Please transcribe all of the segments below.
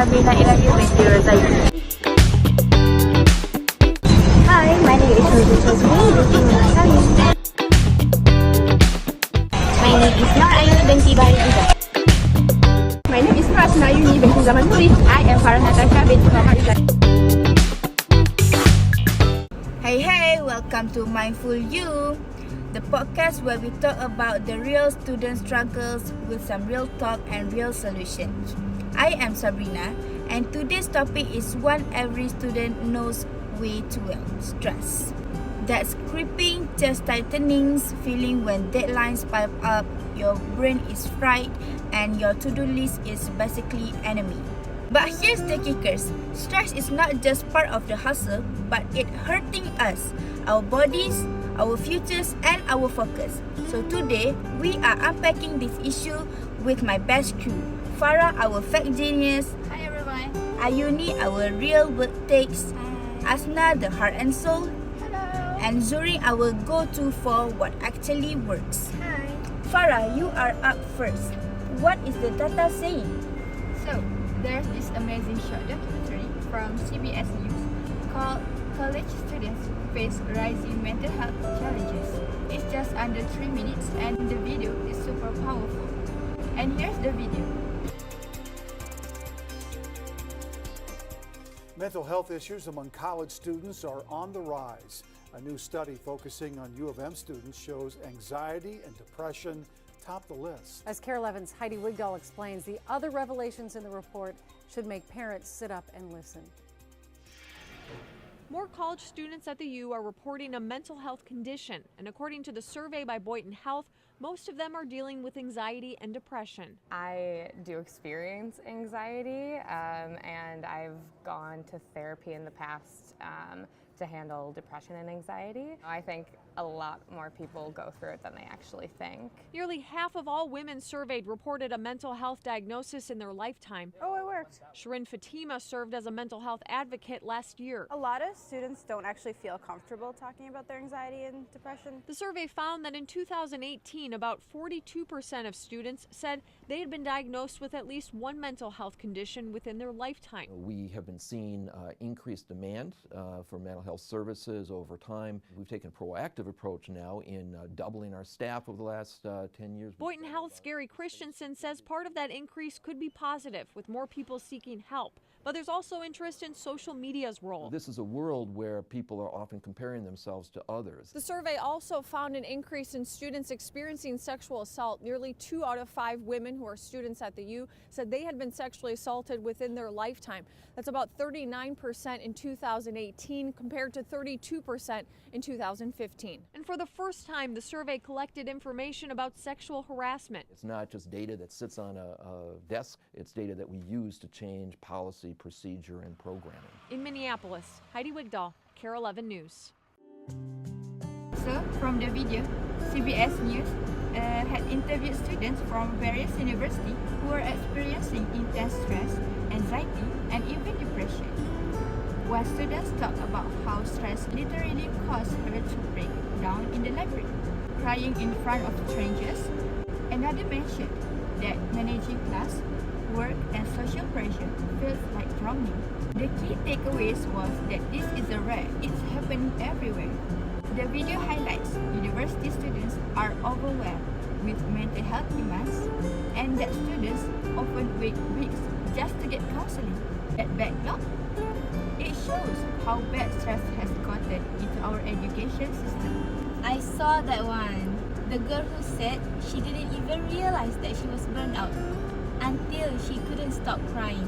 Sabrina Ilayu binti Rozaidi. Hi, my name is MGT315 binti Munasami. My name is Nur Aini binti Baharida. My name is Prasna Yuni binti Zaman Puri. I am Farah Natasha binti Muhammad. Hey, welcome to Mindful You, the podcast where we talk about the real student struggles with some real talk and real solutions. I am Sabrina, and today's topic is one every student knows way too well: stress. That's creeping, chest tightenings, feeling when deadlines pile up, your brain is fried, and your to-do list is basically enemy. But here's the kickers. Stress is not just part of the hustle, but it hurting us, our bodies, our futures, and our focus. So today, we are unpacking this issue with my best crew. Farah, our fact genius. Hi everyone. Ayuni, our real work takes. Hi. Asna, the heart and soul. Hello. And Zuri, our go-to for what actually works. Hi. Farah, you are up first. What is the data saying? So, there's this amazing short documentary from CBS News called College Students Face Rising Mental Health Challenges. It's just under 3 minutes and the video is super powerful. And here's the video. Mental health issues among college students are on the rise. A new study focusing on U of M students shows anxiety and depression top the list. As KARE 11's Heidi Wigdahl explains, the other revelations in the report should make parents sit up and listen. More college students at the U are reporting a mental health condition, and according to the survey by Boynton Health, most of them are dealing with anxiety and depression. I do experience anxiety, and I've gone to therapy in the past to handle depression and anxiety. I think a lot more people go through it than they actually think. Nearly half of all women surveyed reported a mental health diagnosis in their lifetime. Oh, it worked. Shirin Fatima served as a mental health advocate last year. A lot of students don't actually feel comfortable talking about their anxiety and depression. The survey found that in 2018, about 42% of students said they had been diagnosed with at least one mental health condition within their lifetime. We have been seeing increased demand for mental health services over time. We've taken a proactive approach now in doubling our staff over the last 10 years. Boynton Health's Gary Christensen says part of that increase could be positive, with more people seeking help. But there's also interest in social media's role. This is a world where people are often comparing themselves to others. The survey also found an increase in students experiencing sexual assault. Nearly 2 out of 5 women who are students at the U said they had been sexually assaulted within their lifetime. That's about 39% in 2018 compared to 32% in 2015. And for the first time, the survey collected information about sexual harassment. It's not just data that sits on a desk, it's data that we use to change policy, procedure, and programming. In Minneapolis, Heidi Wigdahl, KARE 11 News. So, from the video, CBS News had interviewed students from various universities who are experiencing intense stress, anxiety, and even depression. One student talked about how stress literally caused her to break down in the library, crying in front of strangers. Another mentioned that managing class, work, and social pressure feels like drowning. The key takeaways was that this is a rare, it's happening everywhere. The video highlights university students are overwhelmed with mental health demands, and that students often wait weeks just to get counseling. That backlog, it shows how bad stress has gotten into our education system. I saw that one. The girl who said she didn't even realize that she was burned out until she couldn't stop crying.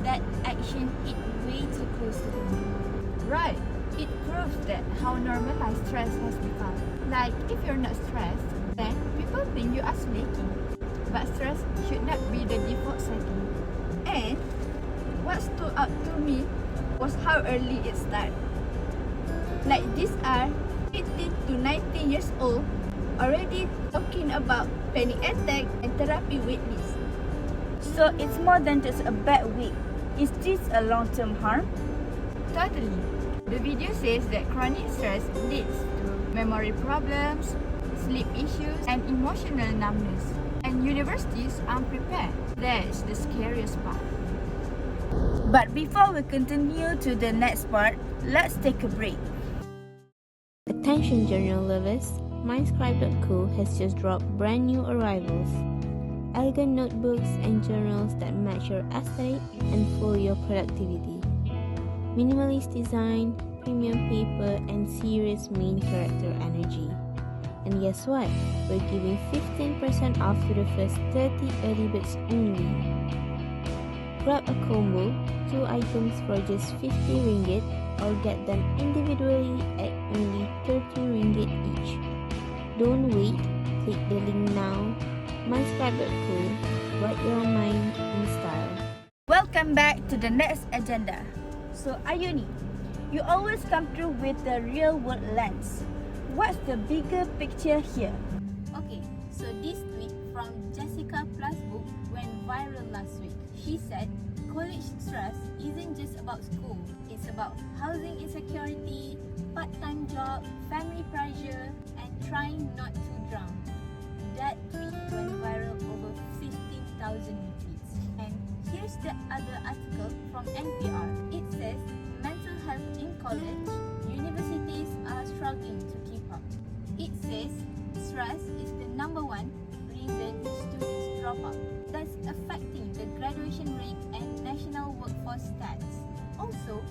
That action hit way too close to home. Right. It proves that how normalized stress has become. Like, if you're not stressed, then people think you are slacking. But stress should not be the default setting. And what stood out to me was how early it started. Like, these are 15 to 19 years old already talking about panic attack and therapy wait list. So it's more than just a bad week. Is this a long-term harm? Totally. The video says that chronic stress leads to memory problems, sleep issues, and emotional numbness. And universities aren't prepared. That's the scariest part. But before we continue to the next part, let's take a break. Attention journal lovers, Mindscribe.co has just dropped brand new arrivals. Elegant notebooks and journals that match your aesthetic and fuel your productivity. Minimalist design, premium paper, and serious main character energy. And guess what? We're giving 15% off to the first 30 early birds only. Grab a combo, 2 items for just 50 ringgit, or get them individually at only 30 ringgit each. Don't wait, click the link now. Mindscribe.co, write your mind in style. Welcome back to the next agenda. So Ayuni, you always come through with the real world lens. What's the bigger picture here? Okay, so this tweet from Jessica Plusbook went viral last week. She said, college stress isn't just about school. It's about housing insecurity, part-time job, family pressure, and trying not to drown. That tweet went viral over 15,000 retweets. And here's the other article from NPR. It says, mental health in college, universities are struggling to keep up. It says, stress is the number one reason students drop out. That's affecting the graduation rate and national workforce stats. Also,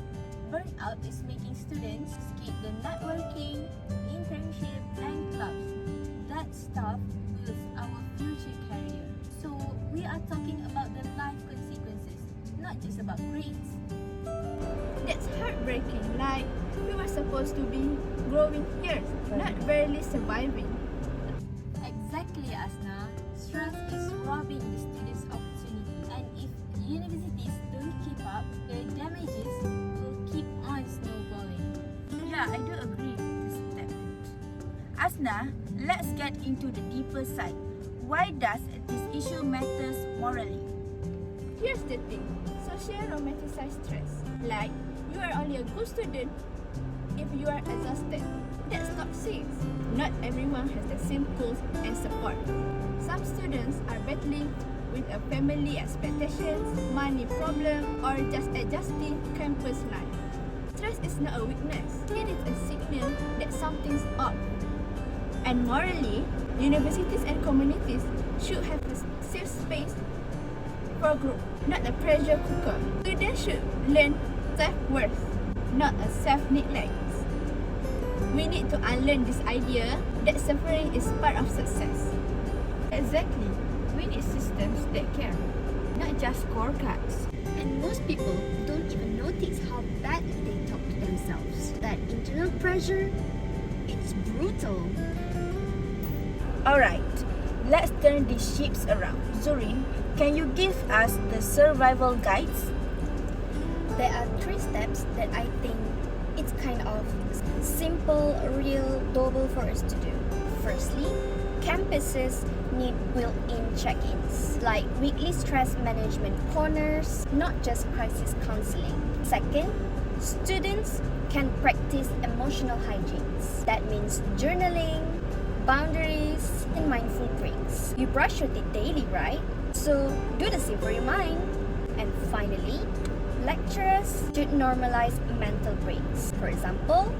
burnout is making students skip the networking, internship, and clubs. That stuff builds our future career. So we are talking about the life consequences, not just about grades. That's heartbreaking. Like, we were supposed to be growing years, not barely surviving. Exactly, Asna. Stress is robbing the students' opportunity, and if universities don't keep up, the damages will keep on snowballing. Yeah, I do agree with this statement. Asna, let's get into the deeper side. Why does this issue matters morally? Here's the thing. Social romanticize stress. Like, you are only a good student if you are exhausted. That's toxic. Not everyone has the same goals and support. Some students are battling with a family expectations, money problem, or just adjusting campus life. Stress is not a weakness. It is a signal that something's off. And morally, universities and communities should have a safe space for growth, not a pressure cooker. Students should learn self-worth, not a self-neglect. We need to unlearn this idea that suffering is part of success. Exactly. We need systems that care, not just scorecards. And most people don't even notice how badly they talk to themselves. That internal pressure, it's brutal. Alright, let's turn these ships around. Zurin, can you give us the survival guides? There are 3 steps that I think it's kind of simple, real, doable for us to do. Firstly, campuses need built-in check-ins, like weekly stress management corners, not just crisis counseling. Second, students can practice emotional hygiene. That means journaling, boundaries, and mindful breaks. You brush your teeth daily, right? So do the same for your mind. And finally, lecturers should normalize mental breaks. For example,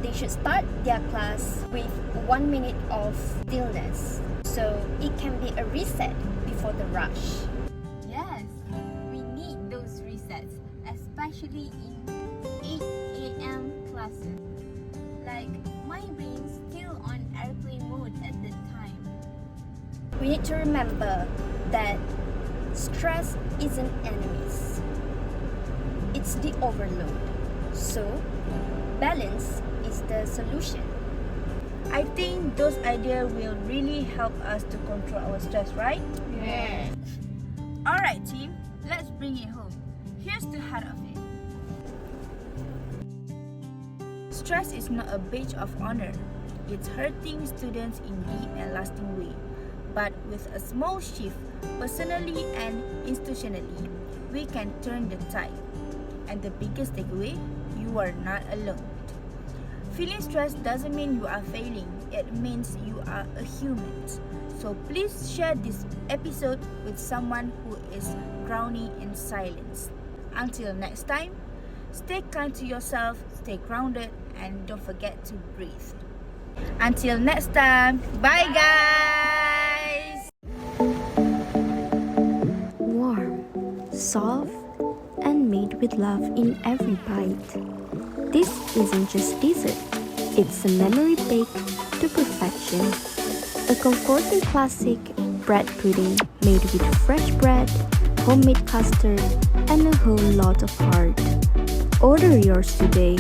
they should start their class with 1 minute of stillness, so it can be a reset before the rush. Yes, we need those resets, especially in 8 a.m. classes. Like, my brain's still on airplane mode at the time. We need to remember that stress isn't enemies. It's the overload. So, balance is the solution. I think those ideas will really help us to control our stress, right? Yeah. Alright team, let's bring it home. Here's the heart of it. Stress is not a badge of honor. It's hurting students in deep and lasting way. But with a small shift, personally and institutionally, we can turn the tide. And the biggest takeaway, you are not alone. Feeling stressed doesn't mean you are failing. It means you are a human. So please share this episode with someone who is drowning in silence. Until next time, stay kind to yourself, stay grounded, and don't forget to breathe. Until next time, bye guys! Warm, soft, and made with love in every bite. This isn't just dessert, it's a memory baked to perfection. A comforting classic bread pudding made with fresh bread, homemade custard, and a whole lot of heart. Order yours today.